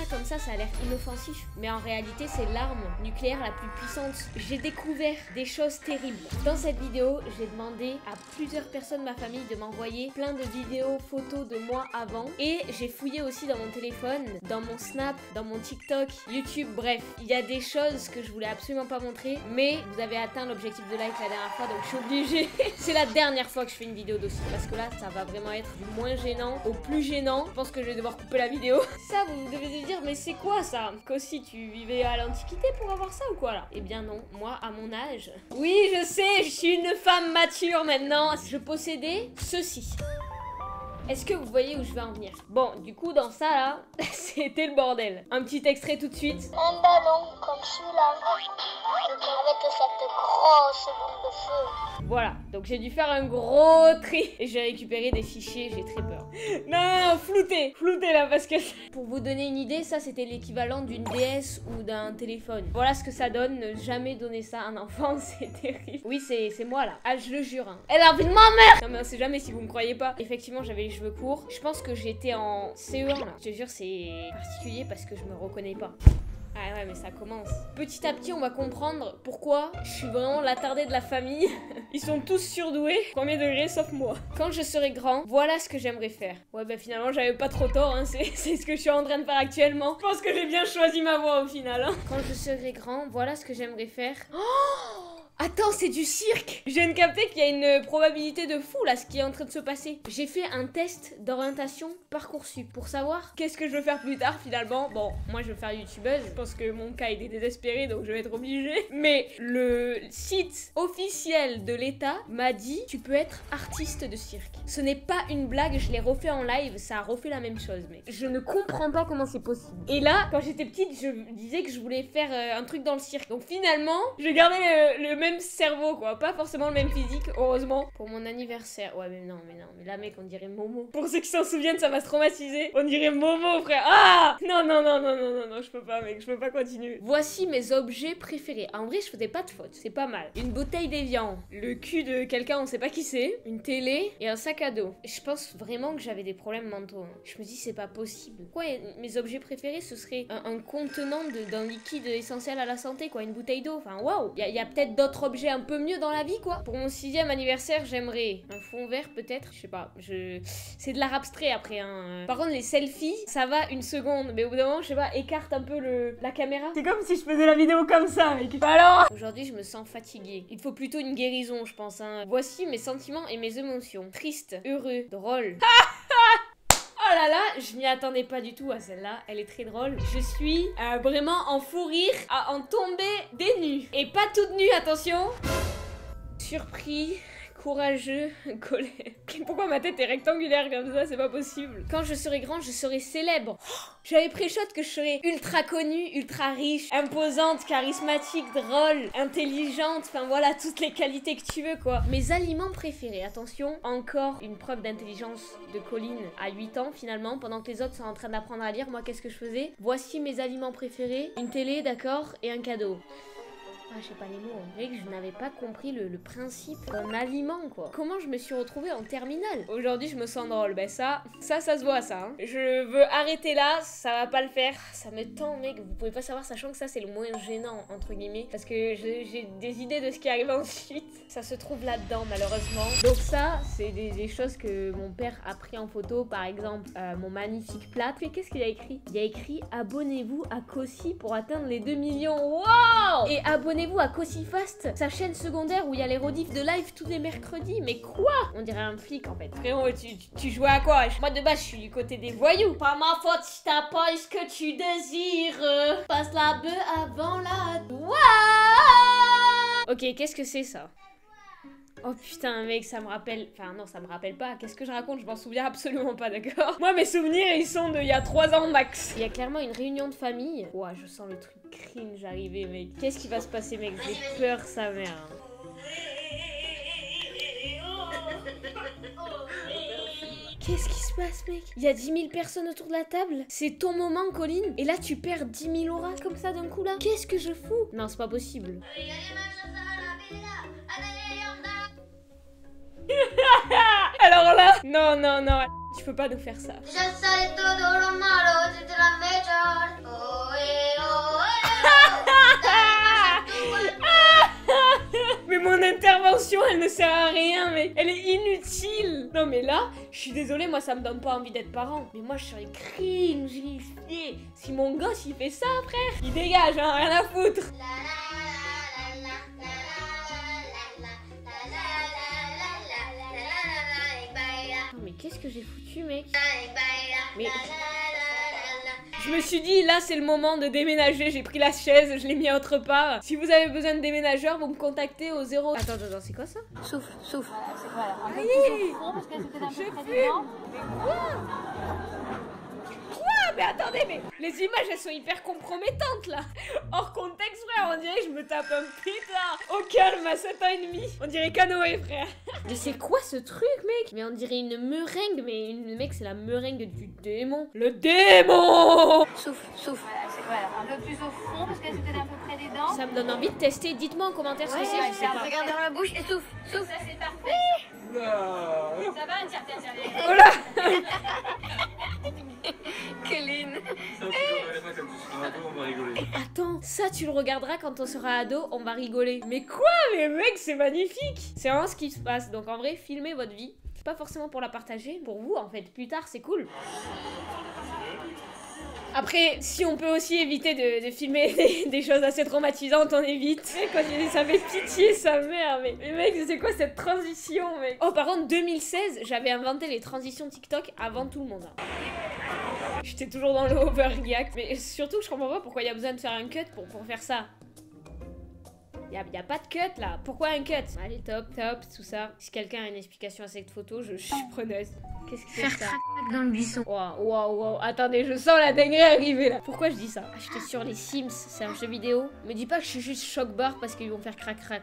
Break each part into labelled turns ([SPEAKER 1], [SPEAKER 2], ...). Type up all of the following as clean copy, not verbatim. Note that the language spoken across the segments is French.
[SPEAKER 1] comme ça a l'air inoffensif. Mais en réalité, c'est l'arme nucléaire la plus puissante. J'ai découvert des choses terribles. Dans cette vidéo, j'ai demandé à plusieurs personnes de ma famille de m'envoyer plein de vidéos, photos de moi avant. Et j'ai fouillé aussi dans mon téléphone, dans mon Snap, dans mon TikTok, YouTube, bref. Il y a des choses que je voulais absolument pas montrer. Mais vous avez atteint l'objectif de like la dernière fois, donc je suis obligée. C'est la dernière fois que je fais une vidéo d'aussi. Parce que là, ça va vraiment être du moins gênant au plus gênant. Je pense que je vais devoir couper la vidéo. Ça, vous devez vous dire, mais c'est quoi ça? Qu'aussi tu vivais à l'Antiquité pour avoir ça ou quoi là? Eh bien non, moi à mon âge. Oui, je sais, je suis une femme mature maintenant. Je possédais ceci. Est-ce que vous voyez où je vais en venir? Bon, du coup, dans ça, là, c'était le bordel. Un petit extrait tout de suite.
[SPEAKER 2] Un ballon comme celui-là, avec cette grosse boule de feu.
[SPEAKER 1] Voilà, donc j'ai dû faire un gros tri. Et j'ai récupéré des fichiers, j'ai très peur. Non, flouté là, parce que... Pour vous donner une idée, ça, c'était l'équivalent d'une DS ou d'un téléphone. Voilà ce que ça donne, ne jamais donner ça à un enfant, c'est terrible. Oui, c'est moi, là. Ah, je le jure, hein. Elle a envie de ma mère. Non, mais on sait jamais si vous me croyez pas. Effectivement, j'avais les cheveux courts. Je pense que j'étais en CE1 là. Je te jure, c'est particulier parce que je me reconnais pas. Ah ouais, mais ça commence. Petit à petit, on va comprendre pourquoi je suis vraiment l'attardée de la famille. Ils sont tous surdoués, premier degré, sauf moi. Quand je serai grand, voilà ce que j'aimerais faire. Ouais, bah finalement, j'avais pas trop tort, hein. C'est ce que je suis en train de faire actuellement. Je pense que j'ai bien choisi ma voie au final, hein. Quand je serai grand, voilà ce que j'aimerais faire. Oh! Attends, c'est du cirque! Je viens de capter qu'il y a une probabilité de fou là, ce qui est en train de se passer. J'ai fait un test d'orientation Parcoursup pour savoir qu'est-ce que je veux faire plus tard finalement. Bon, moi je veux faire youtubeuse, je pense que mon cas il est désespéré donc je vais être obligée. Mais le site officiel de l'État m'a dit tu peux être artiste de cirque. Ce n'est pas une blague, je l'ai refait en live, ça a refait la même chose mec. Je ne comprends pas comment c'est possible. Et là, quand j'étais petite, je disais que je voulais faire un truc dans le cirque. Donc finalement, je gardais le même cerveau quoi, pas forcément le même physique, heureusement. Pour mon anniversaire, ouais mais non, mais là mec on dirait Momo. Pour ceux qui s'en souviennent, ça m'a traumatisé. On dirait Momo frère. Ah non, je peux pas mec, je peux pas continuer. Voici mes objets préférés. En vrai je faisais pas de faute, c'est pas mal. Une bouteille d'Evian, le cul de quelqu'un on sait pas qui c'est, une télé et un sac à dos. Je pense vraiment que j'avais des problèmes mentaux. Je me dis c'est pas possible. Quoi, mes objets préférés ce serait un contenant d'un liquide essentiel à la santé quoi, une bouteille d'eau. Enfin waouh, il y a peut-être d'autres objets un peu mieux dans la vie quoi. Pour mon 6e anniversaire j'aimerais un fond vert peut-être, je sais pas, c'est de l'art abstrait après hein. Par contre les selfies ça va une seconde mais au bout d'un moment je sais pas, écarte un peu la caméra. C'est comme si je faisais la vidéo comme ça mec. Alors aujourd'hui je me sens fatiguée, il faut plutôt une guérison je pense hein. Voici mes sentiments et mes émotions. Triste, heureux, drôle. Oh là là, je m'y attendais pas du tout à celle-là, elle est très drôle. Je suis vraiment en fou rire, à en tomber des nues. Et pas toute nue, attention. Surpris, courageux, colère. Pourquoi ma tête est rectangulaire comme ça? C'est pas possible. Quand je serai grand, je serai célèbre. J'avais pré-shot que je serais ultra connue, ultra riche, imposante, charismatique, drôle, intelligente, enfin voilà, toutes les qualités que tu veux quoi. Mes aliments préférés, attention, encore une preuve d'intelligence de Colline à 8 ans finalement, pendant que les autres sont en train d'apprendre à lire, moi qu'est-ce que je faisais? Voici mes aliments préférés, une télé d'accord, et un cadeau. Ah, je sais pas les mots, on dirait que je n'avais pas compris le principe d'un aliment quoi. Comment je me suis retrouvée en terminale? Aujourd'hui je me sens drôle, ben ça se voit ça hein. Je veux arrêter là, ça va pas le faire. Ça me tend mec, vous pouvez pas savoir, sachant que ça c'est le moins gênant entre guillemets. Parce que j'ai des idées de ce qui arrive ensuite. Ça se trouve là-dedans malheureusement. Donc ça c'est des choses que mon père a pris en photo. Par exemple mon magnifique plat. Mais qu'est-ce qu'il a écrit? Il a écrit abonnez-vous à Cossi pour atteindre les 2 millions. Wow! Et abonnez-vous à Cossifast, sa chaîne secondaire où il y a les rediffs de live tous les mercredis. Mais quoi? On dirait un flic en fait. Frérot, tu jouais à quoi? Moi de base je suis du côté des voyous. Pas ma faute si t'as pas eu ce que tu désires. Passe la bœuf avant la douane. Ok, qu'est-ce que c'est ça? Oh putain mec, ça me rappelle... Enfin non, ça me rappelle pas. Qu'est-ce que je raconte? Je m'en souviens absolument pas, d'accord? Moi mes souvenirs ils sont d'il y a 3 ans max. Il y a clairement une réunion de famille. Ouah, je sens le truc cringe arriver mec. Qu'est-ce qui va se passer mec? J'ai peur sa mère. Qu'est-ce qui se passe mec? Il y a 10 000 personnes autour de la table. C'est ton moment Colline. Et là tu perds 10 000 auras comme ça d'un coup là. Qu'est-ce que je fous? Non c'est pas possible. Alors là, non, tu peux pas nous faire ça. elle ne sert à rien, mec. Elle est inutile. Non, mais là, je suis désolée, moi, ça me donne pas envie d'être parent. Mais moi, je serais cringifiée. Si mon gosse, il fait ça, frère, il dégage, hein, rien à foutre. Mais qu'est-ce que j'ai foutu, mec? Mais... Je me suis dit, là, c'est le moment de déménager. J'ai pris la chaise, je l'ai mis autre part. Si vous avez besoin de déménageurs, vous me contactez au 0... Attends, c'est quoi ça? Souffle.
[SPEAKER 3] C'est quoi là? Un peu
[SPEAKER 1] Aïe,
[SPEAKER 3] plus au fond parce que c'était un peu près des dents.
[SPEAKER 1] Mais attendez, mais les images, elles sont hyper compromettantes, là. Hors contexte, frère, on dirait que je me tape un pétard. Au calme, à 7 ans et demi. On dirait Canoë, frère. Mais c'est quoi ce truc, mec? Mais on dirait une meringue, mais mec, c'est la meringue du démon. Le démon! Souffle.
[SPEAKER 3] C'est quoi là? Un peu plus au fond parce que c'était un peu près des dents.
[SPEAKER 1] Ça me donne envie de tester. Dites-moi en commentaire ce que c'est, je sais pas.
[SPEAKER 3] Regarde dans la bouche et souffle. Ça c'est parfait. Ça va, tiens.
[SPEAKER 1] Oh là!
[SPEAKER 3] Kéline.
[SPEAKER 1] Attends, ça tu le regarderas quand on sera ado, on va rigoler. Mais quoi? Mais mec, c'est magnifique! C'est vraiment ce qui se passe. Donc en vrai, filmez votre vie. Pas forcément pour la partager, pour vous en fait. Plus tard, c'est cool. Après, si on peut aussi éviter de filmer des choses assez traumatisantes, on évite. Mais quand j'ai dit ça fait pitié, sa mère, mais mec, c'est quoi cette transition, mec? Oh, par contre, 2016, j'avais inventé les transitions TikTok avant tout le monde. Hein. J'étais toujours dans le overreact, mais surtout, je comprends pas pourquoi il y a besoin de faire un cut pour faire ça. Y a pas de cut là, pourquoi un cut? Allez, top, tout ça. Si quelqu'un a une explication à cette photo, je suis preneuse. Qu'est-ce que c'est ça?
[SPEAKER 3] Dans le buisson.
[SPEAKER 1] Waouh, attendez, je sens la dinguerie arriver là. Pourquoi je dis ça? Acheter sur les Sims, c'est un jeu vidéo. Me dis pas que je suis juste choc-bar parce qu'ils vont faire crac quoi.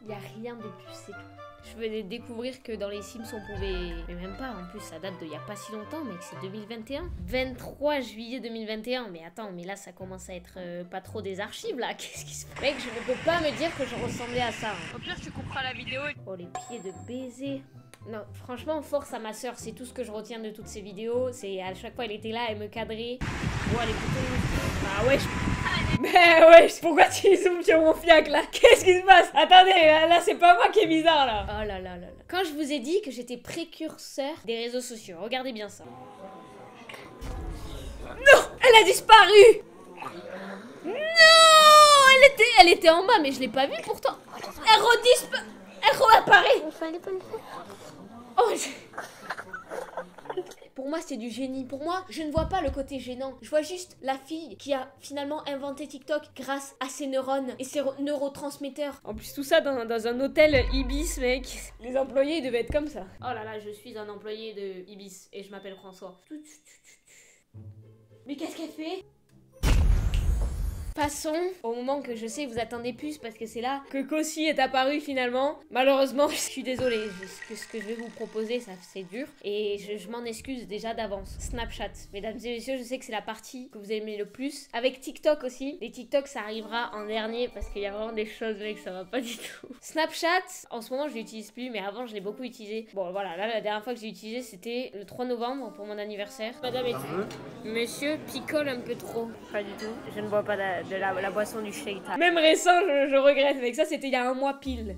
[SPEAKER 1] Y a rien de plus, c'est tout. Je venais de découvrir que dans les Sims on pouvait... Mais même pas, en plus ça date d'il y a pas si longtemps, mec, c'est 2021. 23 juillet 2021, mais attends, mais là ça commence à être pas trop des archives là, qu'est-ce qui se passe? Mec, je ne peux pas me dire que je ressemblais à ça. Hein.
[SPEAKER 3] Au pire, tu couperas la vidéo.
[SPEAKER 1] Oh, les pieds de baiser. Non, franchement, force à ma soeur, c'est tout ce que je retiens de toutes ces vidéos. C'est à chaque fois elle était là, elle me cadrait. Oh, elle est plutôt... Ah ouais, Mais ouais, pourquoi tu zoomes sur mon fiac là? Qu'est-ce qui se passe? Attendez, là c'est pas moi qui est bizarre là. Oh là là. Quand je vous ai dit que j'étais précurseur des réseaux sociaux, regardez bien ça. Non, elle a disparu. Non, elle était en bas, mais je l'ai pas vue pourtant. Elle réapparaît.
[SPEAKER 2] Il fallait pas le faire.
[SPEAKER 1] Oh, Pour moi, c'est du génie. Pour moi, je ne vois pas le côté gênant. Je vois juste la fille qui a finalement inventé TikTok grâce à ses neurones et ses neurotransmetteurs. En plus, tout ça dans un hôtel Ibis, mec. Les employés, ils devaient être comme ça. Oh là là, je suis un employé de Ibis et je m'appelle François. Mais qu'est-ce qu'elle fait ? Passons au moment que je sais que vous attendez plus parce que c'est là que Kossi est apparu finalement. Malheureusement, je suis désolée, ce que je vais vous proposer, ça c'est dur et je m'en excuse déjà d'avance. Snapchat, mesdames et messieurs, je sais que c'est la partie que vous aimez le plus. Avec TikTok aussi, les TikTok ça arrivera en dernier parce qu'il y a vraiment des choses mec, ça va pas du tout. Snapchat, en ce moment je l'utilise plus mais avant je l'ai beaucoup utilisé. Bon voilà, là la dernière fois que j'ai utilisé c'était le 3 novembre pour mon anniversaire. Madame et monsieur picole un peu trop. Pas du tout, je ne bois pas de la boisson du shaitan. Même récent, je regrette, avec ça c'était il y a un mois pile.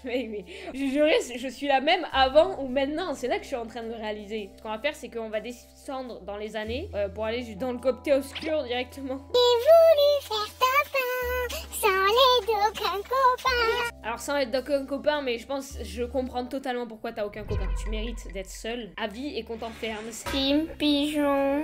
[SPEAKER 1] mais je jurais, je suis la même avant ou maintenant, c'est là que je suis en train de le réaliser. Ce qu'on va faire, c'est qu'on va descendre dans les années pour aller juste dans le côté obscur directement.
[SPEAKER 2] J'ai voulu faire papa sans l'aide d'aucun copain.
[SPEAKER 1] Alors sans l'aide d'aucun copain, mais je comprends totalement pourquoi t'as aucun copain. Tu mérites d'être seul, à vie et qu'on t'enferme.
[SPEAKER 2] Team Pigeon.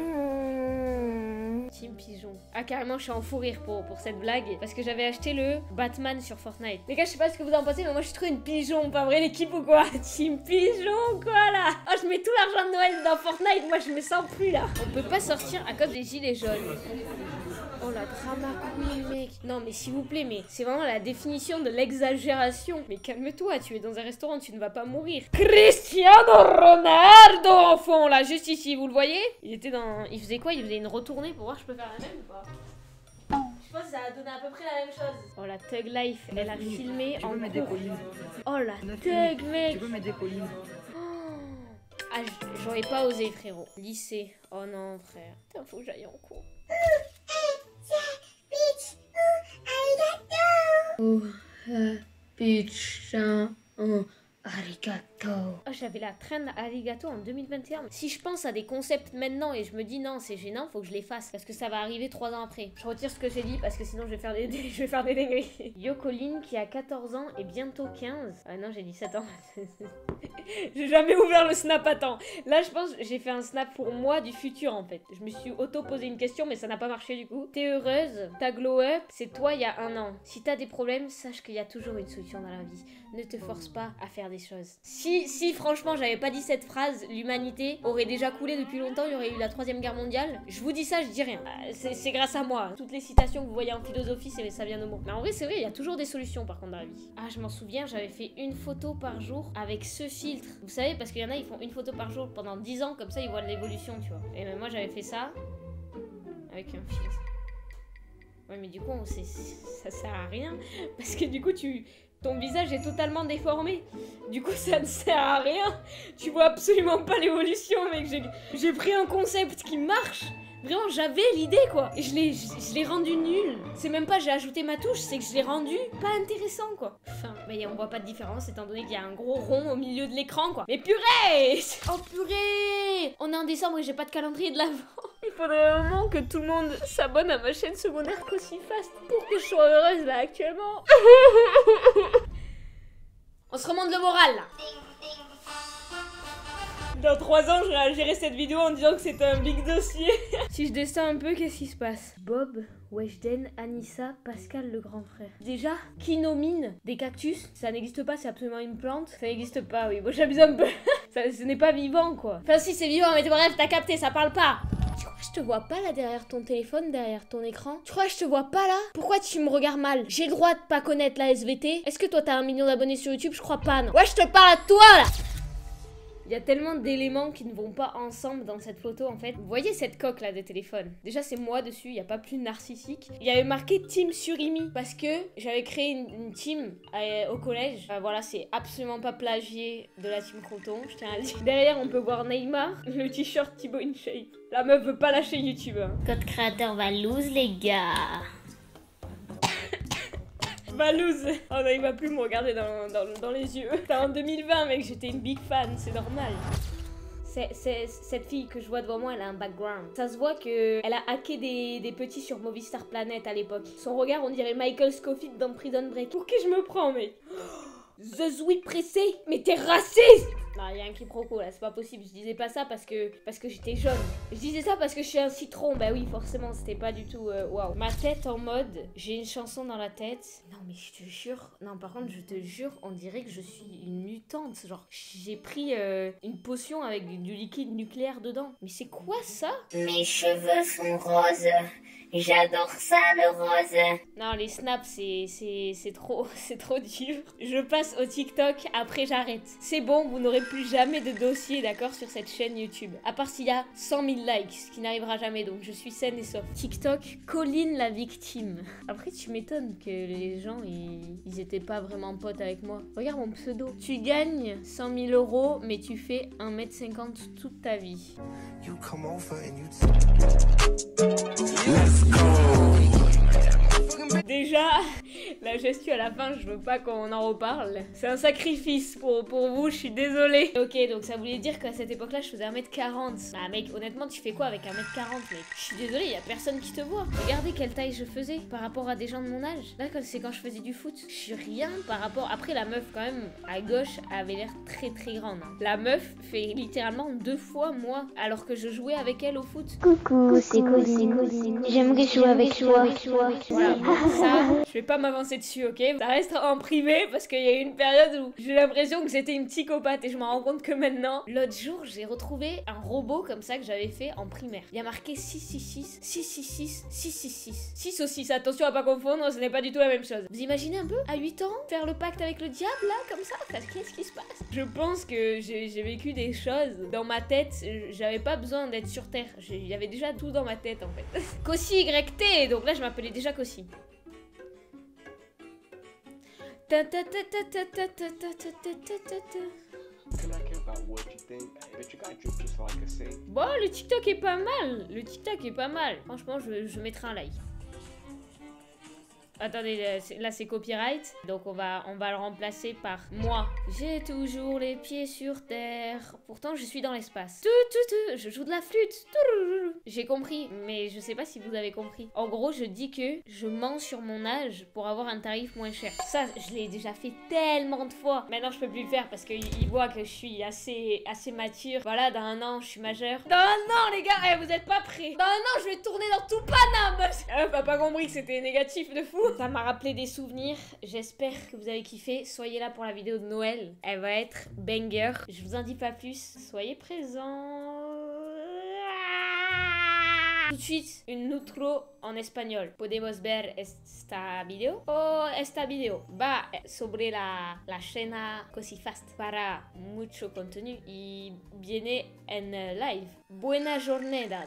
[SPEAKER 1] Team Pigeon. Ah carrément je suis en fou rire pour cette blague parce que j'avais acheté le Batman sur Fortnite. Les gars je sais pas ce que vous en pensez mais moi je suis trop une pigeon, pas vrai l'équipe ou quoi? Team Pigeon quoi là? Oh je mets tout l'argent de Noël dans Fortnite, moi je me sens plus là. On peut pas sortir à cause des gilets jaunes. Oh la drama queen mec. Non mais s'il vous plaît mais c'est vraiment la définition de l'exagération. Mais calme-toi, tu es dans un restaurant, tu ne vas pas mourir. Cristiano Ronaldo en fond là, juste ici, vous le voyez? Il faisait quoi? Il faisait une retournée pour voir je peux faire la même ou pas? Je pense que ça a donné à peu près la même chose. Oh la Thug Life, elle a filmé en cours. Oh la Thug mec.
[SPEAKER 4] Tu peux mettre des collines.
[SPEAKER 1] Ah j'aurais pas osé frérot. Lycée. Oh non frère. Putain faut que j'aille en cours.
[SPEAKER 2] Bitch.
[SPEAKER 1] Oh, putain. Oh. Arigato. Oh, j'avais la traîne arigato en 2021. Si je pense à des concepts maintenant et je me dis non, c'est gênant, faut que je les fasse parce que ça va arriver 3 ans après. Je retire ce que j'ai dit parce que sinon je vais faire des dingueries. Yokoline qui a 14 ans et bientôt 15. Ah non, j'ai 17 ans. J'ai jamais ouvert le snap à temps. Là, je pense j'ai fait un snap pour moi du futur en fait. Je me suis auto-posé une question mais ça n'a pas marché du coup. T'es heureuse, t'as glow up, c'est toi il y a 1 an. Si t'as des problèmes, sache qu'il y a toujours une solution dans la vie. Ne te force pas à faire des choses. Si franchement j'avais pas dit cette phrase, l'humanité aurait déjà coulé depuis longtemps, il y aurait eu la 3e guerre mondiale. Je vous dis ça, je dis rien. C'est grâce à moi. Toutes les citations que vous voyez en philosophie, ça vient de moi. Mais en vrai c'est vrai, il y a toujours des solutions par contre dans la vie. Ah je m'en souviens, j'avais fait une photo par jour avec ce filtre. Vous savez parce qu'il y en a ils font une photo par jour pendant 10 ans, comme ça ils voient l'évolution tu vois. Et même moi j'avais fait ça avec un filtre. Ouais mais du coup ça sert à rien parce que du coup ton visage est totalement déformé. Du coup, ça ne sert à rien. Tu vois absolument pas l'évolution, mec. J'ai pris un concept qui marche. Vraiment, j'avais l'idée, quoi. Et je l'ai rendu nul. C'est même pas j'ai ajouté ma touche, c'est que je l'ai rendu pas intéressant, quoi. Enfin, mais on voit pas de différence, étant donné qu'il y a un gros rond au milieu de l'écran, quoi. Mais purée! Oh purée! On est en décembre et j'ai pas de calendrier de l'avant. Il faudrait vraiment que tout le monde s'abonne à ma chaîne secondaire Cossyfast pour que je sois heureuse, là, actuellement. On se remonte le moral, là. Dans 3 ans, je réagirai cette vidéo en disant que c'est un big dossier. Si je descends un peu, qu'est-ce qui se passe? Bob, Weshden, Anissa, Pascal le grand frère. Déjà, qui nomine des cactus? Ça n'existe pas, c'est absolument une plante. Ça n'existe pas, oui. Bon, j'abuse un peu. Ce n'est pas vivant, quoi. Enfin, si, c'est vivant, mais bref, t'as capté, ça parle pas. Tu crois que je te vois pas là derrière ton téléphone, derrière ton écran? Tu crois que je te vois pas là? Pourquoi tu me regardes mal? J'ai le droit de pas connaître la SVT? Est-ce que toi t'as 1 million d'abonnés sur YouTube? Je crois pas, non. Ouais, je te parle à toi là! Il y a tellement d'éléments qui ne vont pas ensemble dans cette photo en fait. Vous voyez cette coque là de téléphone? Déjà c'est moi dessus, il n'y a pas plus narcissique. Il y avait marqué Team Surimi parce que j'avais créé une team au collège. Voilà, c'est absolument pas plagié de la team Croton, je tiens à le dire. Derrière on peut voir Neymar, le t-shirt Thibaut InShape. La meuf veut pas lâcher YouTube. Hein. Code créateur Valouz les gars. Valouz. Oh non, il va plus me regarder dans les yeux. C'était en 2020, mec, j'étais une big fan, c'est normal. Cette fille que je vois devant moi, elle a un background. Ça se voit qu'elle a hacké des petits sur Movistar Planet à l'époque. Son regard, on dirait Michael Scofield dans Prison Break. Pour qui je me prends, mec? The Sweet pressé. Mais t'es raciste! Non, il y a un quiproquo là, c'est pas possible. Je disais pas ça parce que j'étais jaune. Je disais ça parce que je suis un citron. Bah oui, forcément, c'était pas du tout waouh. Ma tête en mode, j'ai une chanson dans la tête. Non, mais je te jure, non, par contre, je te jure, on dirait que je suis une mutante. Genre, j'ai pris une potion avec du liquide nucléaire dedans. Mais c'est quoi ça?
[SPEAKER 2] Mes cheveux sont roses. J'adore ça, le rose.
[SPEAKER 1] Non, les snaps, c'est trop dur. Je passe au TikTok, après j'arrête. C'est bon, vous n'aurez plus jamais de dossier, d'accord, sur cette chaîne YouTube. À part s'il y a 100 000 likes, ce qui n'arrivera jamais, donc je suis saine et sauf. TikTok, Colline la victime. Après, tu m'étonnes que les gens, ils étaient pas vraiment potes avec moi. Regarde mon pseudo. Tu gagnes 100 000 €, mais tu fais 1,50 m toute ta vie. You come over and you... Déjà, la gestu à la fin, je veux pas qu'on en reparle. C'est un sacrifice pour vous, je suis désolée. Ok, donc ça voulait dire qu'à cette époque-là, je faisais 1,40 m. Bah mec, honnêtement, tu fais quoi avec 1,40 m, mec? Je suis désolée, y a personne qui te voit. Regardez quelle taille je faisais par rapport à des gens de mon âge. Là, c'est quand je faisais du foot. Je suis rien par rapport... Après, la meuf, quand même, à gauche, avait l'air très très grande. Hein. La meuf fait littéralement 2 fois moi, alors que je jouais avec elle au foot.
[SPEAKER 2] Coucou, c'est Colline. J'aimerais jouer avec toi.
[SPEAKER 1] Voilà, bon, ça, je vais pas m'avancer dessus, ok? Ça reste en privé parce qu'il y a eu une période où j'ai l'impression que c'était une psychopathe et je me rends compte que maintenant, l'autre jour, j'ai retrouvé un robot comme ça que j'avais fait en primaire. Il y a marqué 666, 666, 666. 6 au 6, attention à pas confondre, ce n'est pas du tout la même chose. Vous imaginez un peu, à 8 ans, faire le pacte avec le diable là, comme ça? Qu'est-ce qui se passe? Je pense que j'ai vécu des choses dans ma tête, j'avais pas besoin d'être sur Terre. Il y avait déjà tout dans ma tête en fait. Cossy YT, donc là je m'appelais déjà Cossy. Bon, le TikTok est pas mal. Le TikTok est pas mal. Franchement, je mettrai un like. Attendez, là c'est copyright. Donc on va le remplacer par moi. J'ai toujours les pieds sur terre. Pourtant je suis dans l'espace. Je joue de la flûte. J'ai compris, mais je sais pas si vous avez compris. En gros, je dis que je mens sur mon âge pour avoir un tarif moins cher. Ça, je l'ai déjà fait tellement de fois. Maintenant, je peux plus le faire parce qu'il voit que je suis assez mature. Voilà, dans un an, je suis majeure. Dans un an, les gars, vous êtes pas prêts. Dans un an, je vais tourner dans tout Paname. T'as pas compris que c'était négatif de fou. Ça m'a rappelé des souvenirs. J'espère que vous avez kiffé. Soyez là pour la vidéo de Noël. Elle va être banger. Je vous en dis pas plus. Soyez présents. Tout de suite, une outro en espagnol. Podemos ver esta video o esta video. Va sobre la escena Cosifast para mucho contenido y viene en live. Buena jornada.